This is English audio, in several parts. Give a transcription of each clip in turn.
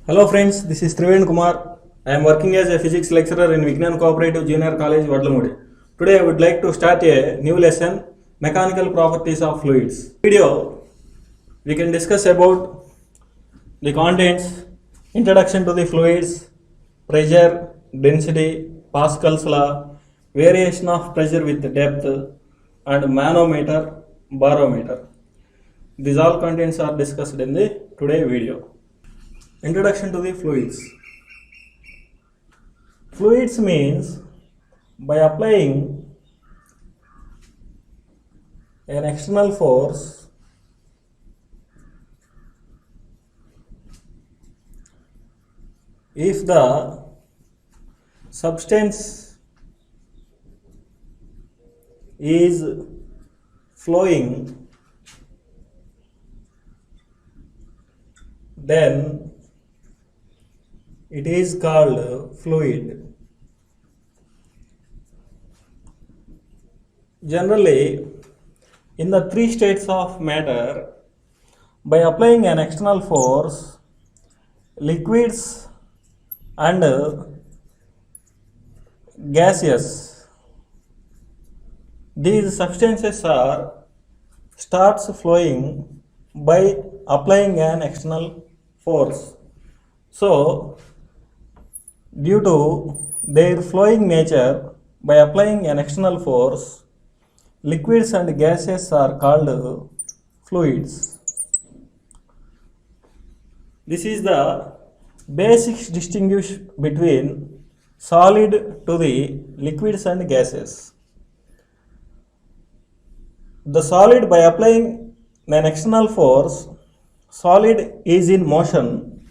Hello friends, this is Triven Kumar. I am working as a physics lecturer in Vignan Cooperative Junior College, Vadlamudi. Today I would like to start a new lesson, Mechanical Properties of Fluids. Video, we can discuss about the contents, introduction to the fluids, pressure, density, Pascal's law, variation of pressure with depth, and manometer, barometer. These all contents are discussed in the today video. Introduction to the fluids. Fluids means by applying an external force if the substance is flowing, then it is called fluid. Generally, in the three states of matter, by applying an external force, liquids and gaseous, these substances are starts flowing by applying an external force. So, due to their flowing nature, by applying an external force, liquids and gases are called fluids. This is the basic distinguish between solid to the liquids and gases. The solid, by applying an external force, solid is in motion,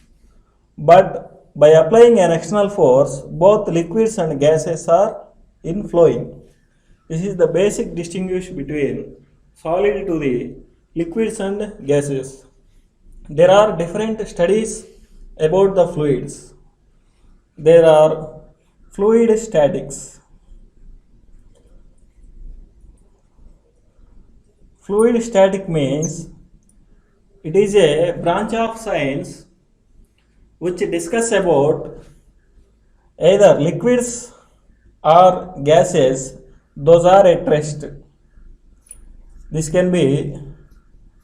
but by applying an external force, both liquids and gases are in flowing. This is the basic distinguish between solid to the liquids and gases. There are different studies about the fluids. There are fluid statics. Fluid static means it is a branch of science which discuss about either liquids or gases, those are at rest. This can be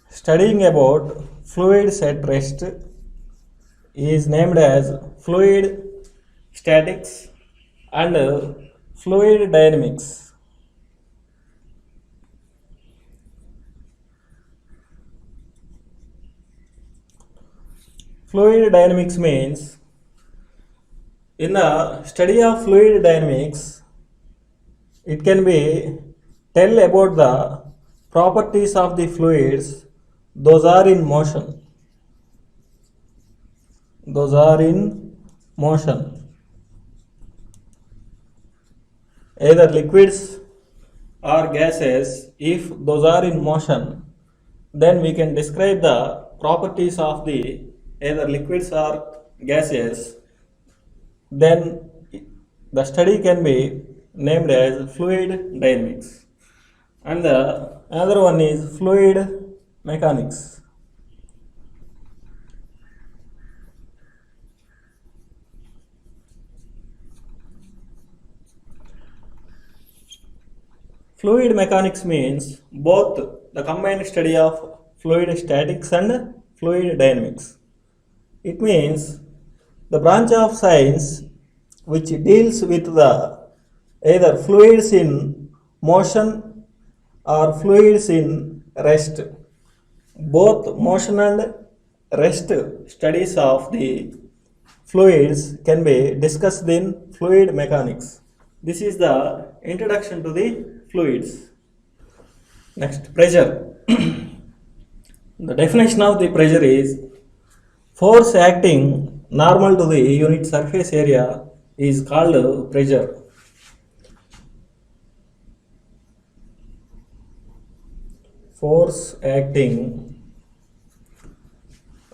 studying about fluids at rest is named as fluid statics and fluid dynamics. Fluid dynamics means in the study of fluid dynamics, it can be tell about the properties of the fluids, those are in motion. Those are in motion. Either liquids or gases, if those are in motion, then we can describe the properties of the either liquids or gases, then the study can be named as fluid dynamics. And the another one is fluid mechanics. Fluid mechanics means both the combined study of fluid statics and fluid dynamics. It means the branch of science which deals with the either fluids in motion or fluids in rest. Both motion and rest studies of the fluids can be discussed in fluid mechanics. This is the introduction to the fluids. Next, pressure. The definition of the pressure is force acting normal to the unit surface area is called pressure. Force acting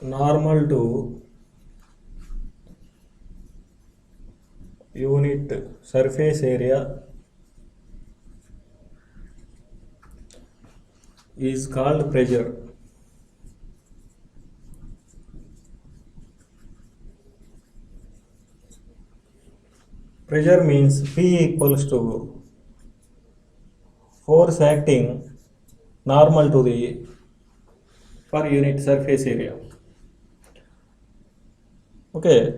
normal to unit surface area is called pressure. Pressure means P equals to force acting normal to the per unit surface area. Okay,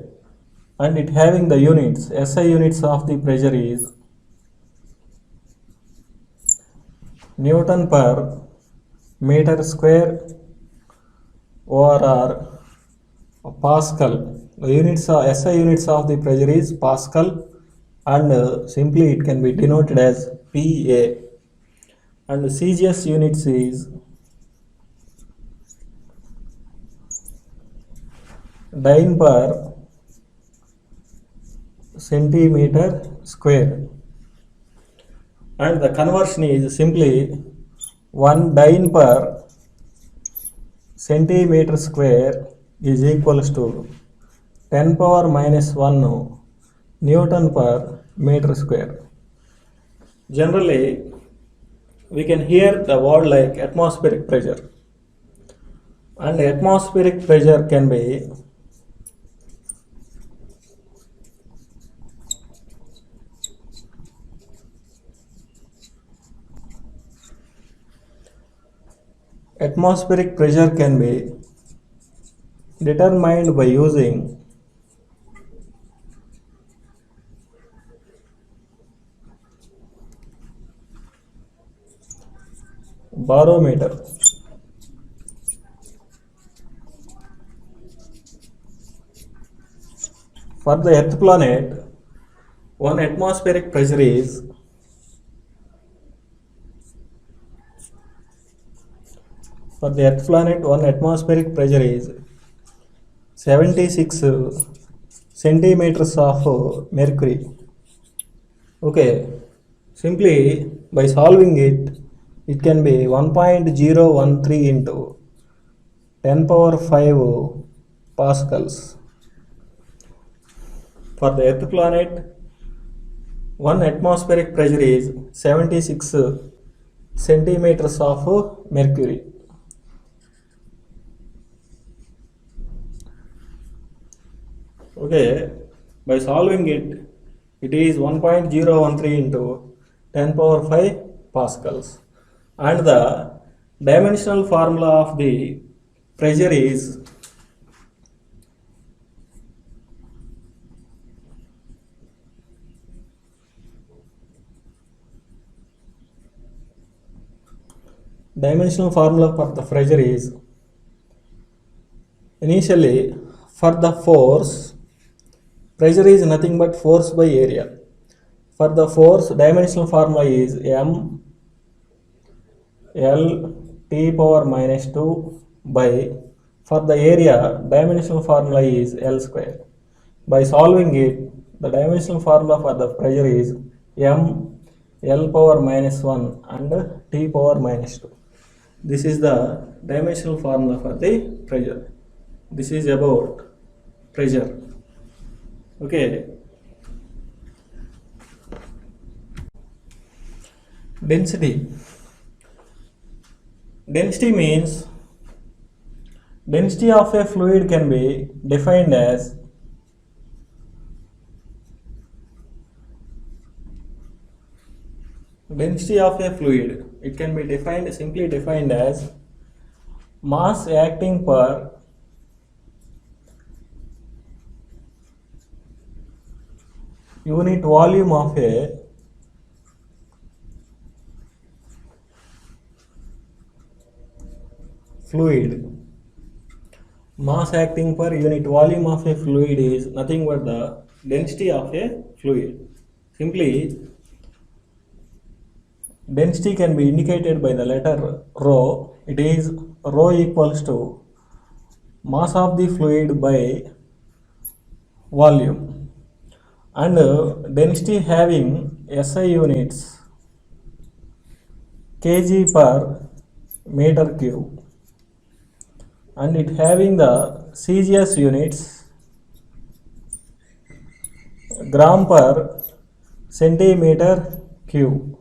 and it having the units, SI units of the pressure is Newton per meter square or Pascal. The units of SI units of the pressure is Pascal, and simply it can be denoted as PA, and the CGS units is dyne per centimeter square, and the conversion is simply 1 dyne per centimeter square is equals to 10 power minus 1 Newton per meter square. Generally, we can hear the word like atmospheric pressure, and atmospheric pressure can be determined by using barometer. For the Earth planet, one atmospheric pressure is for the Earth planet, one atmospheric pressure is 76 centimeters of mercury. Okay, simply by solving it, it can be 1.013 into 10 power 5 pascals. For the Earth planet, one atmospheric pressure is 76 centimeters of mercury. Okay, by solving it, it is 1.013 into 10 power 5 pascals, and the dimensional formula of the pressure is initially for the force, pressure is nothing but force by area. For the force, dimensional formula is m L T power minus 2 by, for the area, dimensional formula is L square. By solving it, the dimensional formula for the pressure is m L power minus 1 and T power minus 2. This is the dimensional formula for the pressure. This is about pressure. Okay. Density. Density means density of a fluid can be defined as simply defined as mass acting per unit volume of a fluid. Mass acting per unit volume of a fluid is nothing but the density of a fluid. Simply, density can be indicated by the letter rho. It is rho equals to mass of the fluid by volume, and density having SI units kg per meter cube, and it having the CGS units gram per centimeter cube.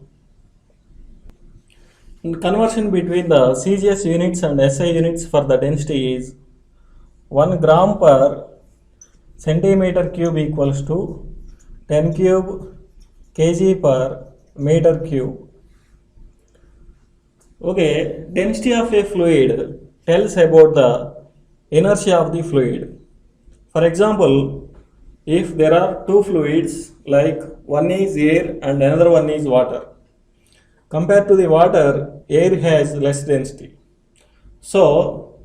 And conversion between the CGS units and SI units for the density is 1 gram per centimeter cube equals to 10 cube kg per meter cube. Okay, density of a fluid tells about the inertia of the fluid. For example, if there are two fluids, like one is air and another one is water, compared to the water, air has less density. So,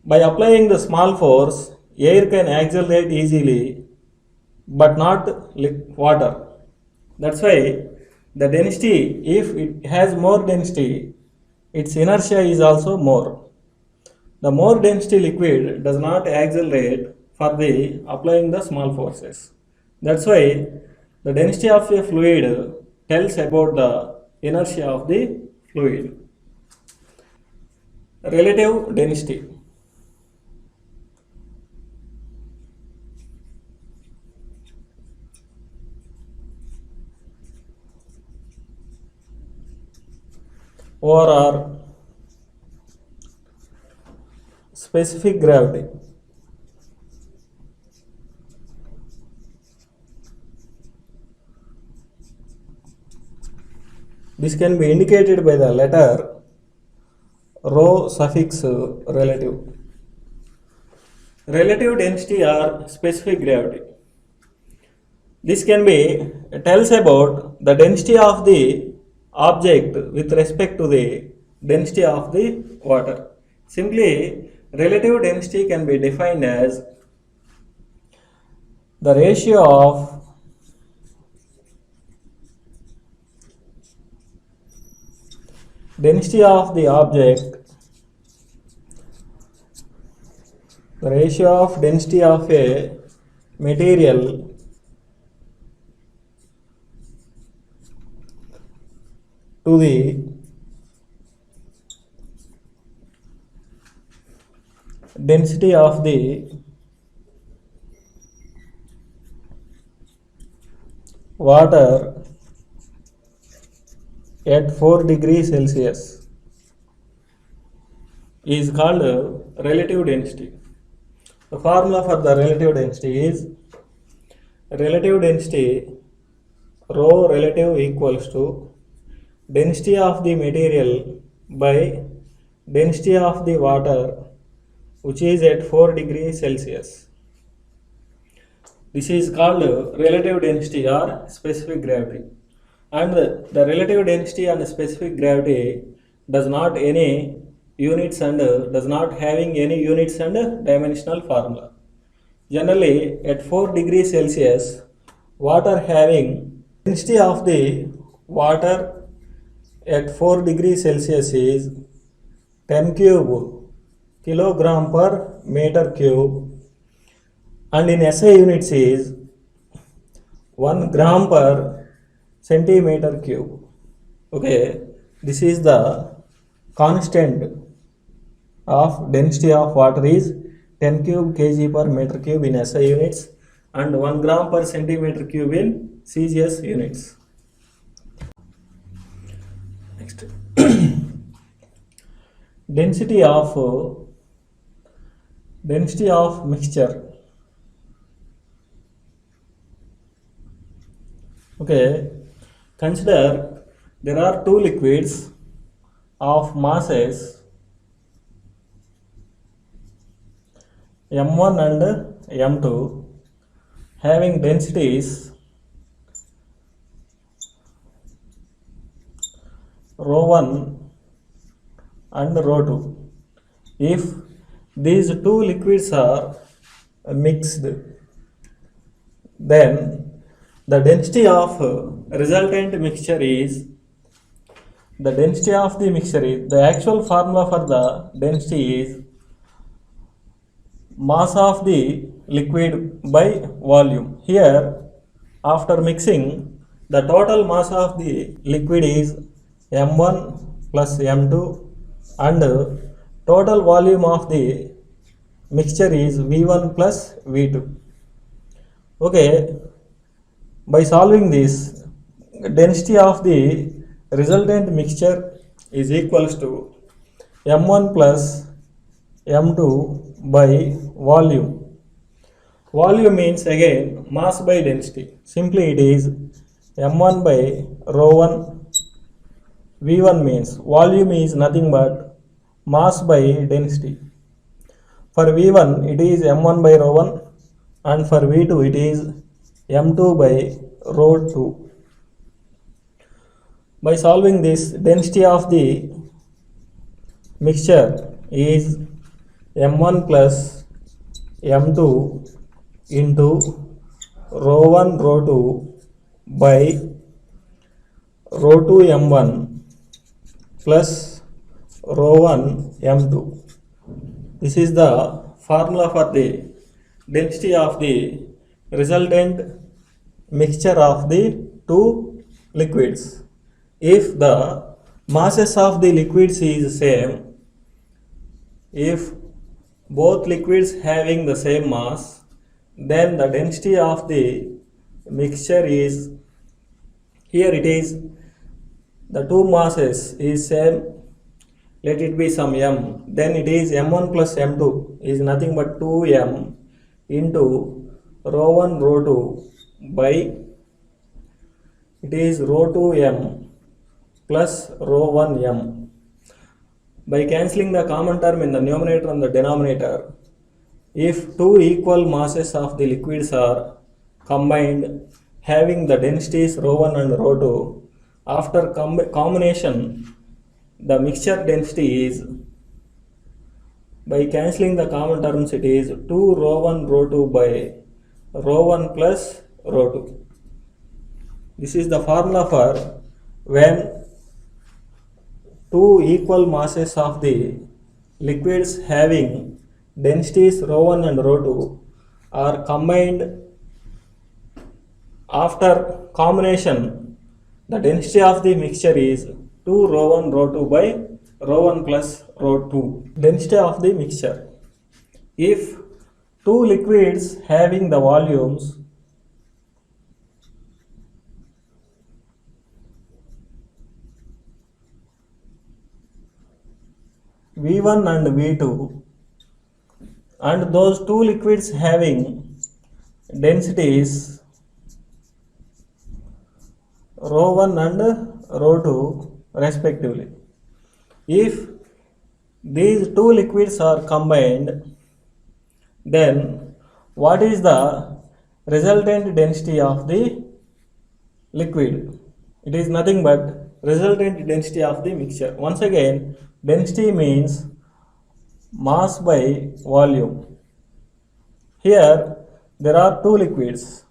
by applying the small force, air can accelerate easily, but not water. That's why the density, if it has more density, its inertia is also more. The more density liquid does not accelerate for the applying the small forces. That's why the density of a fluid tells about the inertia of the fluid. Relative density. Or specific gravity. This can be indicated by the letter rho suffix relative. Relative density or specific gravity. This can be tells about the density of the object with respect to the density of the water. Simply, relative density can be defined as the ratio of density of the object, the ratio of density of a material to the density of the water at 4 degrees Celsius is called relative density. The formula for the relative density is relative density rho relative equals to density of the material by density of the water, which is at 4 degrees Celsius. This is called relative density or specific gravity. And the relative density and specific gravity does not any units and does not having any units and dimensional formula. Generally, at 4 degrees Celsius, water having density of the water at 4 degrees Celsius is 10 cube kilogram per meter cube, and in SI units is 1 gram per centimeter cube. Okay, this is the constant of density of water is 10 cube kg per meter cube in SI units and 1 gram per centimeter cube in CGS units. Next, density of mixture. Okay, consider there are two liquids of masses M1 and M2 having densities rho 1 and rho 2. If these two liquids are mixed, then the density of resultant mixture is the actual formula for the density is mass of the liquid by volume. Here, after mixing, the total mass of the liquid is M1 plus M2 and total volume of the mixture is V1 plus V2. Okay, by solving this, density of the resultant mixture is equals to M1 plus M2 by volume. Volume means again mass by density. Simply it is m1 by rho 1. V1 means volume is nothing but mass by density. For V1 it is m1 by rho 1 and for V2 it is m2 by rho 2. By solving this, density of the mixture is m1 plus m2 into rho 1 rho 2 by rho 2 m1 plus rho 1 m2. This is the formula for the density of the resultant mixture of the two liquids. If the masses of the liquids is same, if both liquids having the same mass, then the density of the mixture is, here it is the two masses is same, let it be some m, then it is m1 plus m2 is nothing but 2m into rho 1 rho 2 by it is rho 2m plus rho 1m. By cancelling the common term in the numerator and the denominator, if two equal masses of the liquids are combined having the densities rho 1 and rho 2, after combination the mixture density is, by cancelling the common terms, it is 2 rho 1 rho 2 by rho 1 plus rho 2. This is the formula for when two equal masses of the liquids having densities rho 1 and rho 2 are combined. After combination, the density of the mixture is 2 rho 1 rho 2 by rho 1 plus rho 2. Density of the mixture. If two liquids having the volumes V1 and V2 and those two liquids having densities rho 1 and rho 2 respectively, if these two liquids are combined, then what is the resultant density of the liquid? It is nothing but resultant density of the mixture. Once again, density means mass by volume. Here there are two liquids.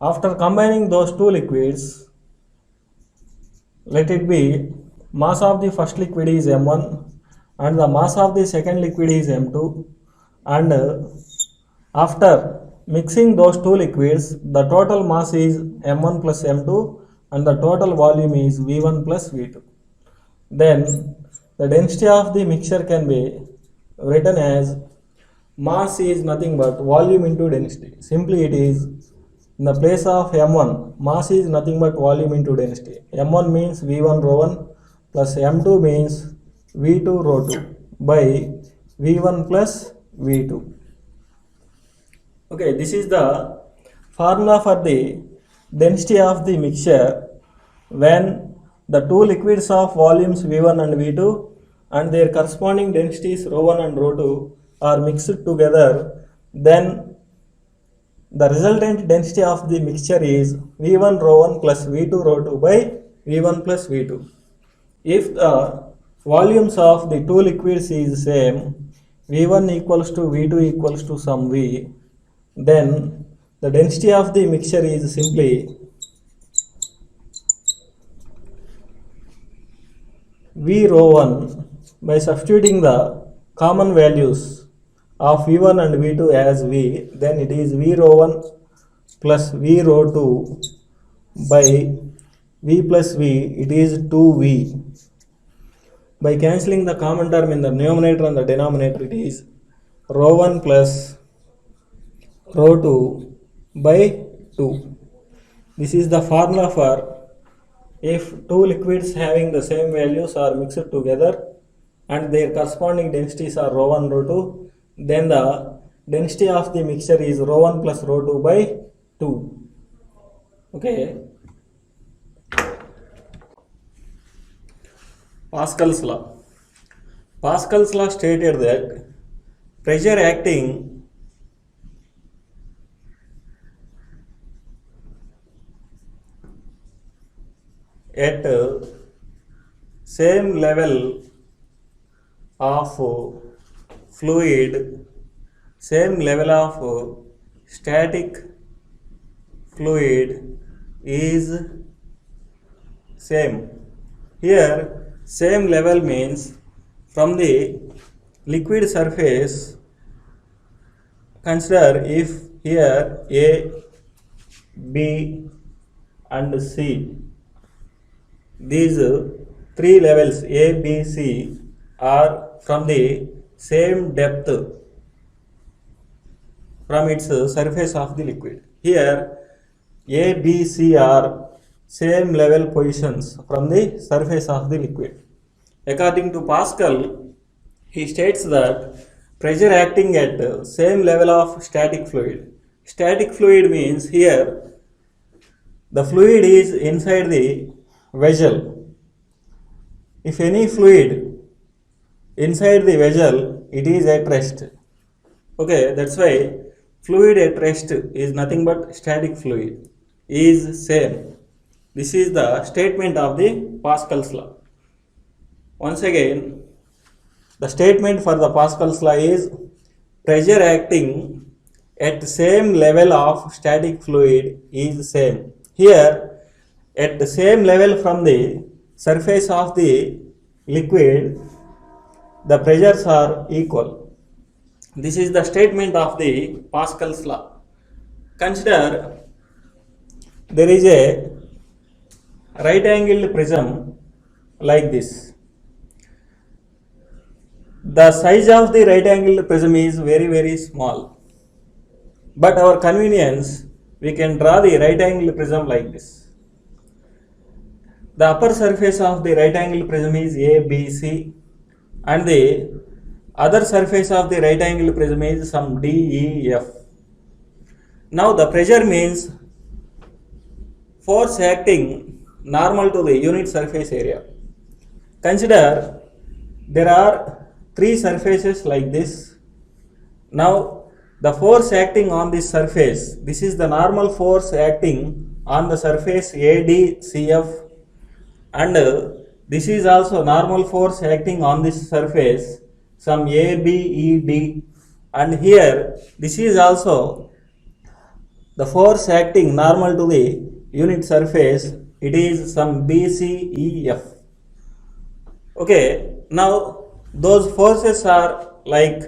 After combining those two liquids, let it be mass of the first liquid is m1 and the mass of the second liquid is m2, and after mixing those two liquids, the total mass is m1 plus m2 and the total volume is v1 plus v2. Then the density of the mixture can be written as mass is nothing but volume into density. Simply it is, in the place of m1, mass is nothing but volume into density. m1 means v1 rho 1 plus m2 means v2 rho 2 by v1 plus v2. Okay, this is the formula for the density of the mixture when the two liquids of volumes v1 and v2 and their corresponding densities rho 1 and rho 2 are mixed together. Then the resultant density of the mixture is v1 rho 1 plus v2 rho 2 by v1 plus v2. If the volumes of the two liquids is same, v1 equals to v2 equals to some v, then the density of the mixture is simply v rho 1. By substituting the common values of v1 and v2 as v, then it is v rho 1 plus v rho 2 by v plus v, it is 2v. By cancelling the common term in the numerator and the denominator, it is rho 1 plus rho 2 by 2. This is the formula for if two liquids having the same values are mixed together and their corresponding densities are rho 1 rho 2, then the density of the mixture is rho 1 plus rho 2 by 2. Okay. Pascal's law. Pascal's law stated that pressure acting at same level of fluid, same level of static fluid is same. Here same level means from the liquid surface, consider if here A, B and C, these three levels A, B, C are from the same depth from its surface of the liquid. Here A, B, C are same level positions from the surface of the liquid. According to Pascal, he states that pressure acting at same level of static fluid. Static fluid means here the fluid is inside the vessel. If any fluid inside the vessel, it is at rest. Okay, that's why fluid at rest is nothing but static fluid is same. This is the statement of the Pascal's law. Once again, the statement for the Pascal's law is pressure acting at same level of static fluid is same. Here at the same level from the surface of the liquid, the pressures are equal. This is the statement of the Pascal's law. Consider there is a right angled prism like this. The size of the right angled prism is very small, but our convenience we can draw the right angled prism like this. The upper surface of the right angled prism is ABC and the other surface of the right angled prism is some DEF. Now the pressure means force acting normal to the unit surface area. Consider there are three surfaces like this. Now the force acting on this surface, this is the normal force acting on the surface ADCF, and this is also normal force acting on this surface some ABED, and here this is also the force acting normal to the unit surface, it is some BCEF. Okay, now those forces are like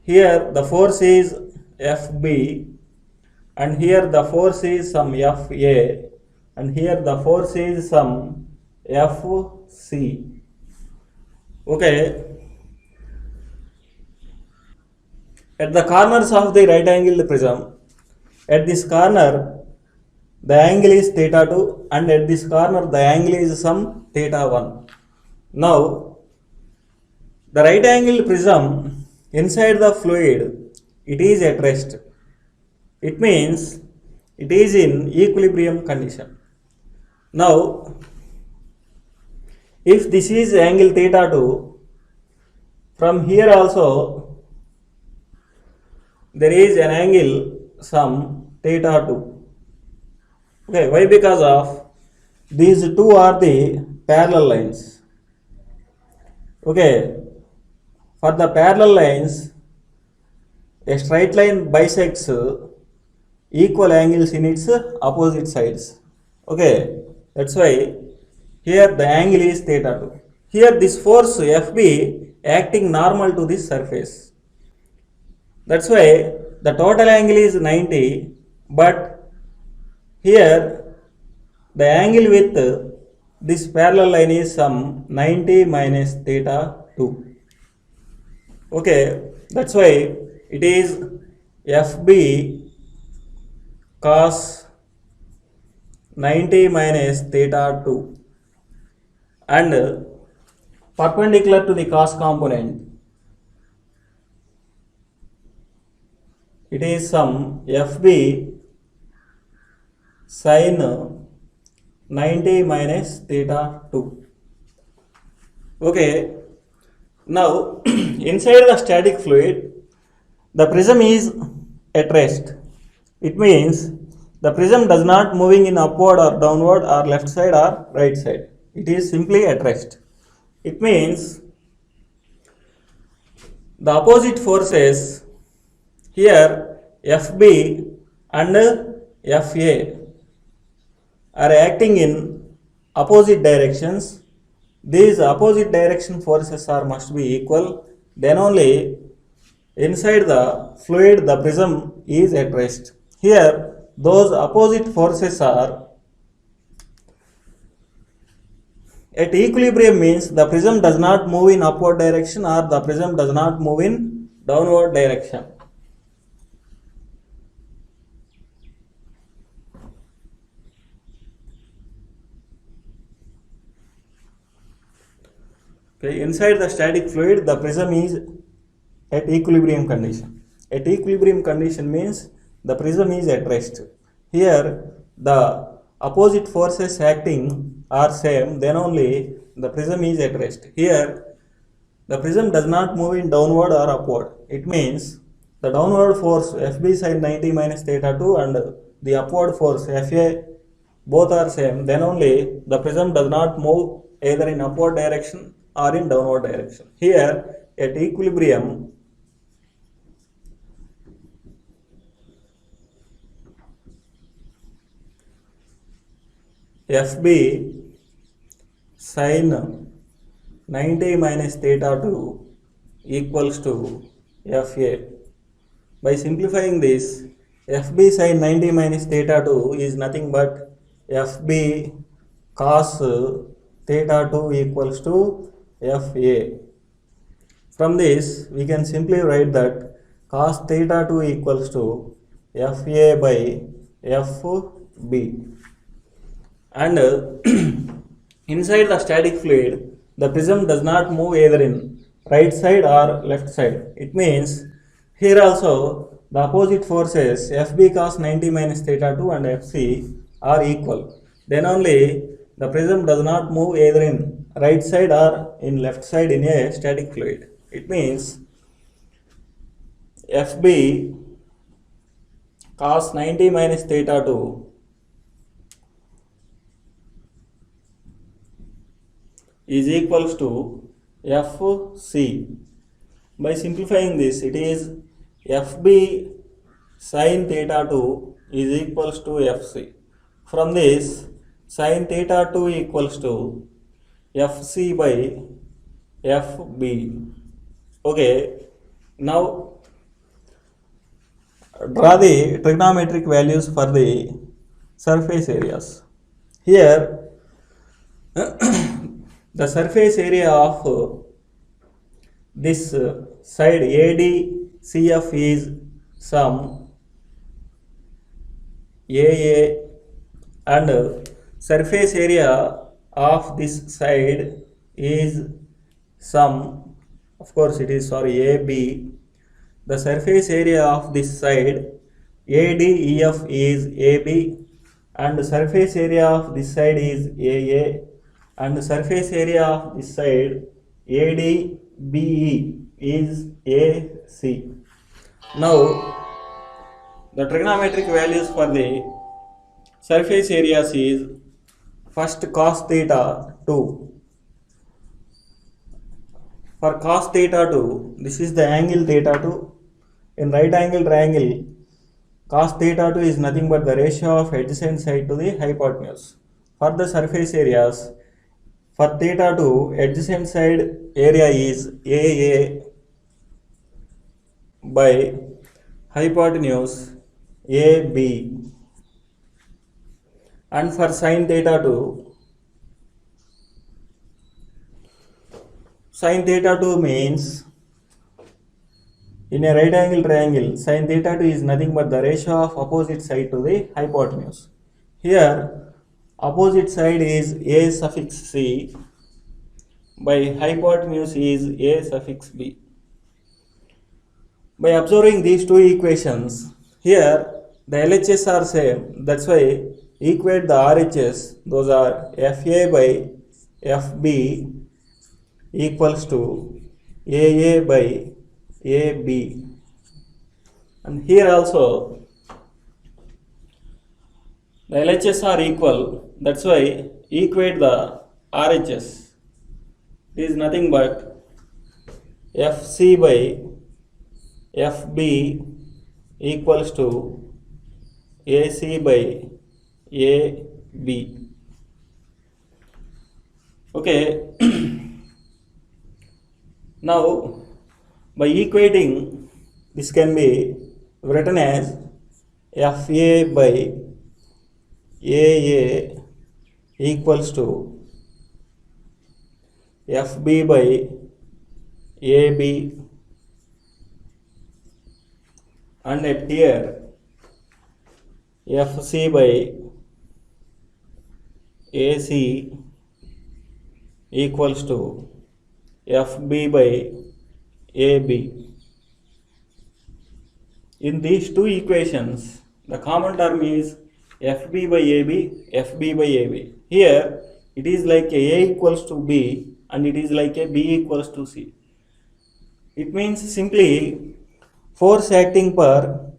here the force is FB and here the force is some FA and here the force is some FC. Okay, at the corners of the right angled prism, at this corner the angle is theta 2 and at this corner the angle is some theta 1. Now the right angled prism inside the fluid, it is at rest. It means it is in equilibrium condition. Now if this is angle theta 2, from here also there is an angle some theta 2. Okay, why? Because of these two are the parallel lines. Okay, for the parallel lines, a straight line bisects equal angles in its opposite sides. Okay, that's why here the angle is theta 2. Here this force FB acting normal to this surface. That's why the total angle is 90, but here the angle with this parallel line is some 90 minus theta 2. Okay, that's why it is FB cos 90 minus theta 2 and perpendicular to the cos component. it is some FB sin 90 minus theta 2. Okay, now inside the static fluid, the prism is at rest. It means the prism does not moving in upward or downward or left side or right side. It is simply at rest. It means the opposite forces here FB and FA are acting in opposite directions. These opposite direction forces are must be equal. Then only inside the fluid the prism is at rest. Here those opposite forces are at equilibrium, means the prism does not move in upward direction or the prism does not move in downward direction. Okay, inside the static fluid the prism is at equilibrium condition. At equilibrium condition means the prism is at rest. Here the opposite forces acting are same, then only the prism is at rest. Here the prism does not move in downward or upward. It means the downward force FB sin 90 minus theta 2 and the upward force FA both are same, then only the prism does not move either in upward direction or in downward direction. Here at equilibrium FB sin 90 minus theta 2 equals to FA. By simplifying this, FB sin 90 minus theta 2 is nothing but FB cos theta 2 equals to FA. From this, we can simply write that cos theta 2 equals to FA by FB. And inside the static fluid, the prism does not move either in right side or left side. It means here also the opposite forces FB cos 90 minus theta 2 and FC are equal. Then only the prism does not move either in right side or in left side in a static fluid. It means FB cos 90 minus theta 2 is equals to FC. By simplifying this, it is FB sin theta 2 is equals to FC. From this, sin theta 2 equals to FC by FB. Okay, now draw the trigonometric values for the surface areas. Here the surface area of this side ADCF is some AA, and surface area of this side is some, of course it is AB. The surface area of this side ADEF is AB, and the surface area of this side is AA, and the surface area of this side ADBE is AC. Now the trigonometric values for the surface areas is first cos theta 2. For cos theta 2, this is the angle theta 2. In right angle triangle, cos theta 2 is nothing but the ratio of adjacent side to the hypotenuse. For the surface areas, for theta 2, adjacent side area is AA by hypotenuse AB. And for sin theta 2, sin theta 2 means in a right angle triangle, sin theta 2 is nothing but the ratio of opposite side to the hypotenuse. Here opposite side is A suffix C by hypotenuse is A suffix B. By observing these two equations, here the LHS are same, that's why equate the RHS, those are FA by FB equals to AA by AB. And here also the LHS are equal, that's why equate the RHS. It is nothing but FC by FB equals to AC by AB. Okay, now by equating this can be written as FA by AA equals to FB by AB, and at here FC by AC equals to FB by AB. In these two equations, the common term is FB by AB, FB by AB. Here it is like A equals to B and it is like a B equals to C. It means simply force acting per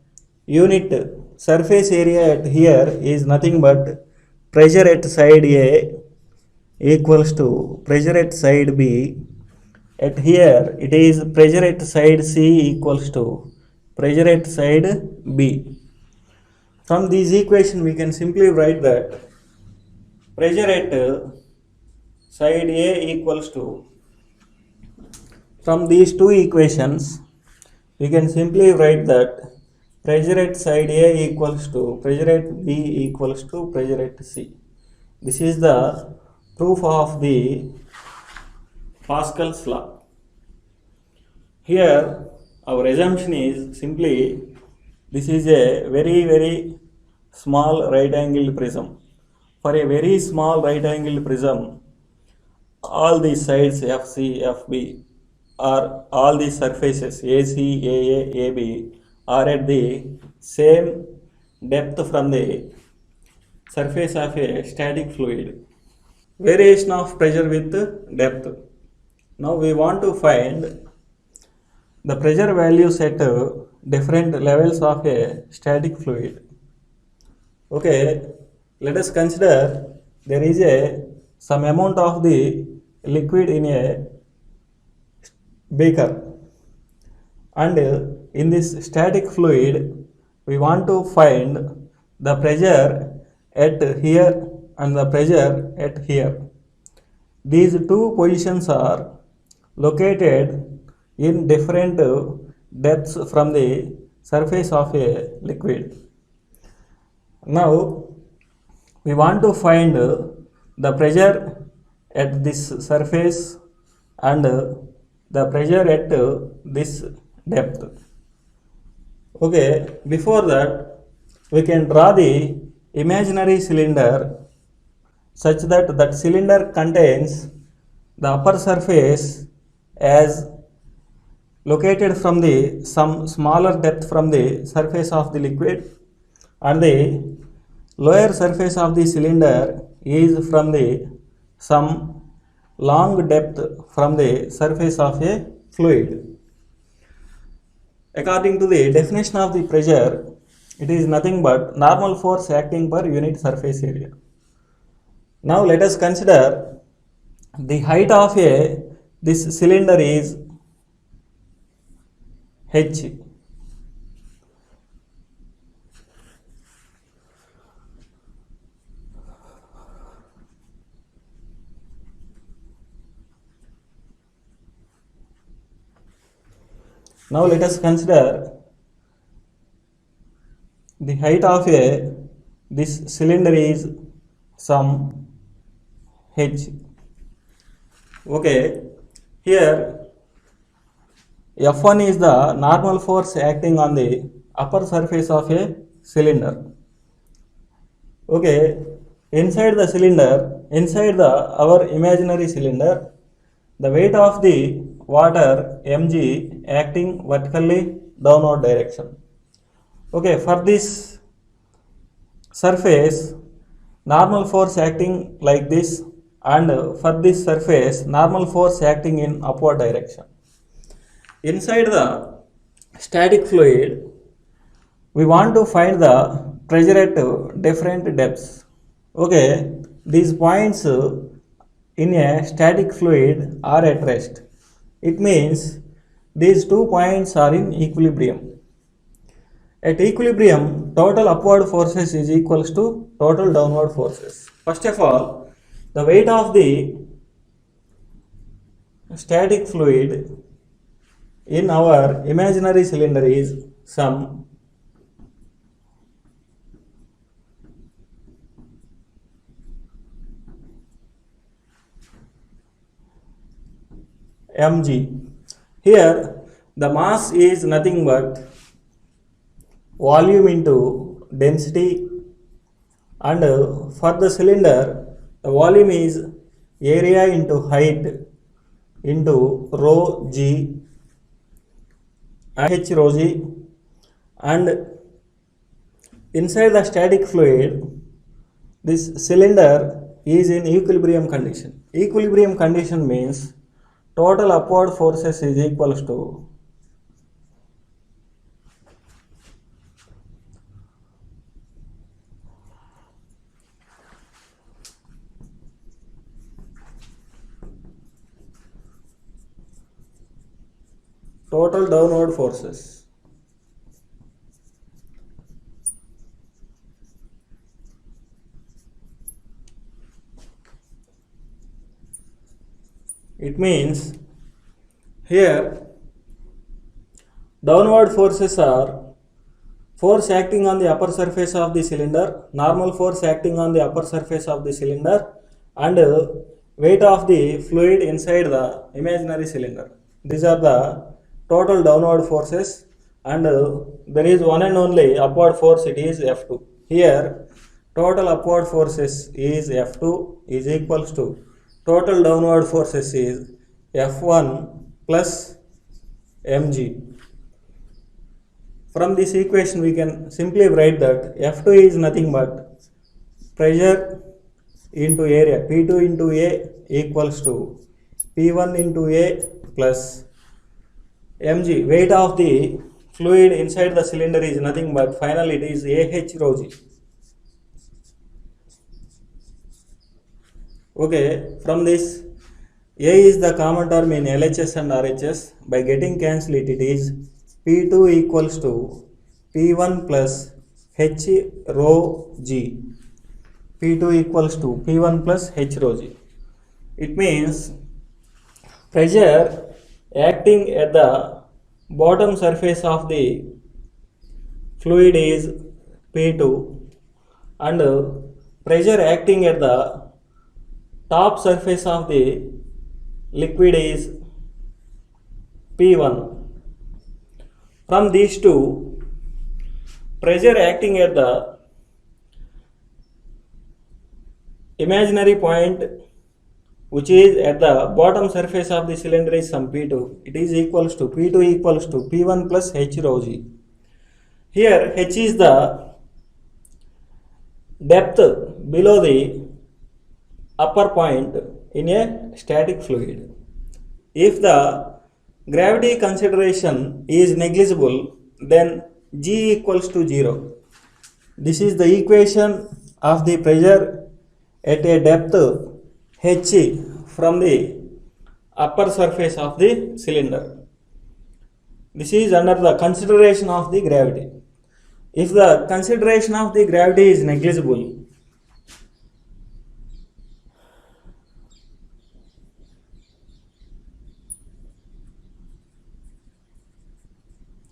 unit surface area at here is nothing but pressure at side A equals to pressure at side B. At here it is pressure at side C equals to pressure at side B. From this equation we can simply write that pressure at side A equals to, from these two equations we can simply write that pressure at side A equals to pressure at B equals to pressure at C. This is the proof of the Pascal's law. Here our assumption is simply this is a very small right angled prism. For a very small right angled prism, all these sides FC, FB or all these surfaces AC, AA, AB are at the same depth from the surface of a static fluid. Variation of pressure with depth. Now we want to find the pressure values at different levels of a static fluid. Okay, let us consider there is a some amount of the liquid in a beaker, and in this static fluid we want to find the pressure at here and the pressure at here. These two positions are located in different depths from the surface of a liquid. Now we want to find the pressure at this surface and the pressure at this depth. Okay, before that we can draw the imaginary cylinder such that that cylinder contains the upper surface as located from the some smaller depth from the surface of the liquid, and the lower surface of the cylinder is from the some long depth from the surface of a fluid. According to the definition of the pressure, it is nothing but normal force acting per unit surface area. Now let us consider the height of this cylinder is h. Now let us consider the height of this cylinder is some h. Okay, here F1 is the normal force acting on the upper surface of a cylinder. Okay, inside the cylinder, inside our imaginary cylinder, the weight of the water mg acting vertically downward direction. Okay, for this surface, normal force acting like this, and for this surface, normal force acting in upward direction. Inside the static fluid, we want to find the pressure at different depths. Okay, these points in a static fluid are at rest. It means these 2 points are in equilibrium. At equilibrium, total upward forces is equals to total downward forces. First of all, the weight of the static fluid in our imaginary cylinder is some mg. Here, the mass is nothing but volume into density, and for the cylinder, the volume is area into height into rho g and h rho g, and inside the static fluid, this cylinder is in equilibrium condition. Equilibrium condition means total upward forces is equals to total downward forces. It means here downward forces are force acting on the upper surface of the cylinder, normal force acting on the upper surface of the cylinder, and weight of the fluid inside the imaginary cylinder. These are the total downward forces, and there is one and only upward force, it is F2. Here total upward forces is F2 is equals to total downward forces is F1 plus mg. From this equation we can simply write that F2 is nothing but pressure into area, P2 into A equals to P1 into A plus mg. Weight of the fluid inside the cylinder is nothing but finally it is AH rho g. Okay, from this A is the common term in LHS and RHS. By getting cancelled it is P2 equals to P1 plus H rho g. P2 equals to P1 plus H rho g. It means pressure acting at the bottom surface of the fluid is P2, and pressure acting at the top surface of the liquid is P1. From these two, pressure acting at the imaginary point which is at the bottom surface of the cylinder is some P2. It is equals to P2 equals to P1 plus H rho g. Here H is the depth below the upper point in a static fluid. If the gravity consideration is negligible, then G equals to 0. This is the equation of the pressure at a depth H from the upper surface of the cylinder. This is under the consideration of the gravity. If the consideration of the gravity is negligible,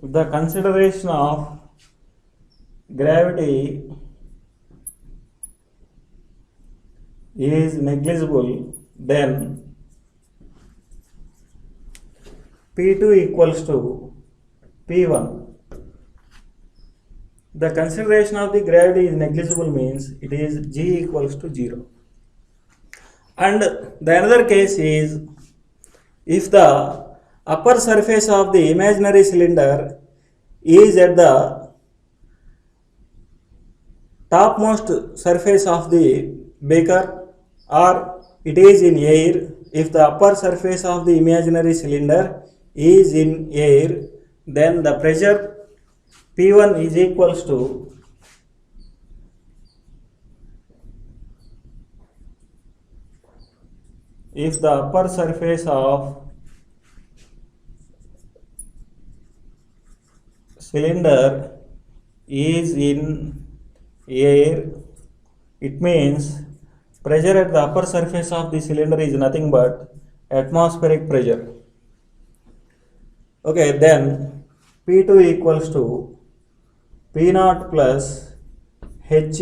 if the consideration of gravity is negligible, then P2 equals to P1. The consideration of the gravity is negligible means it is G equals to 0. And the another case is if the upper surface of the imaginary cylinder is at the topmost surface of the beaker or it is in air. If the upper surface of the imaginary cylinder is in air, then the pressure P1 is equals to if the upper surface of cylinder is in air, it means pressure at the upper surface of the cylinder is nothing but atmospheric pressure. Okay, then P2 equals to P naught plus H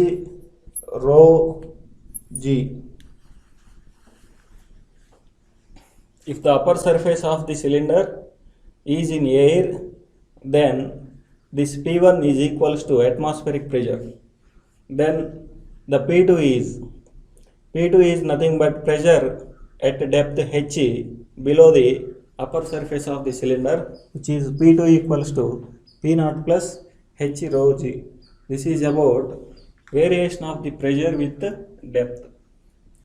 rho G. If the upper surface of the cylinder is in air, then this P1 is equals to atmospheric pressure. Then the P2 is nothing but pressure at depth H below the upper surface of the cylinder, which is P2 equals to P naught plus H rho G. This is about variation of the pressure with depth.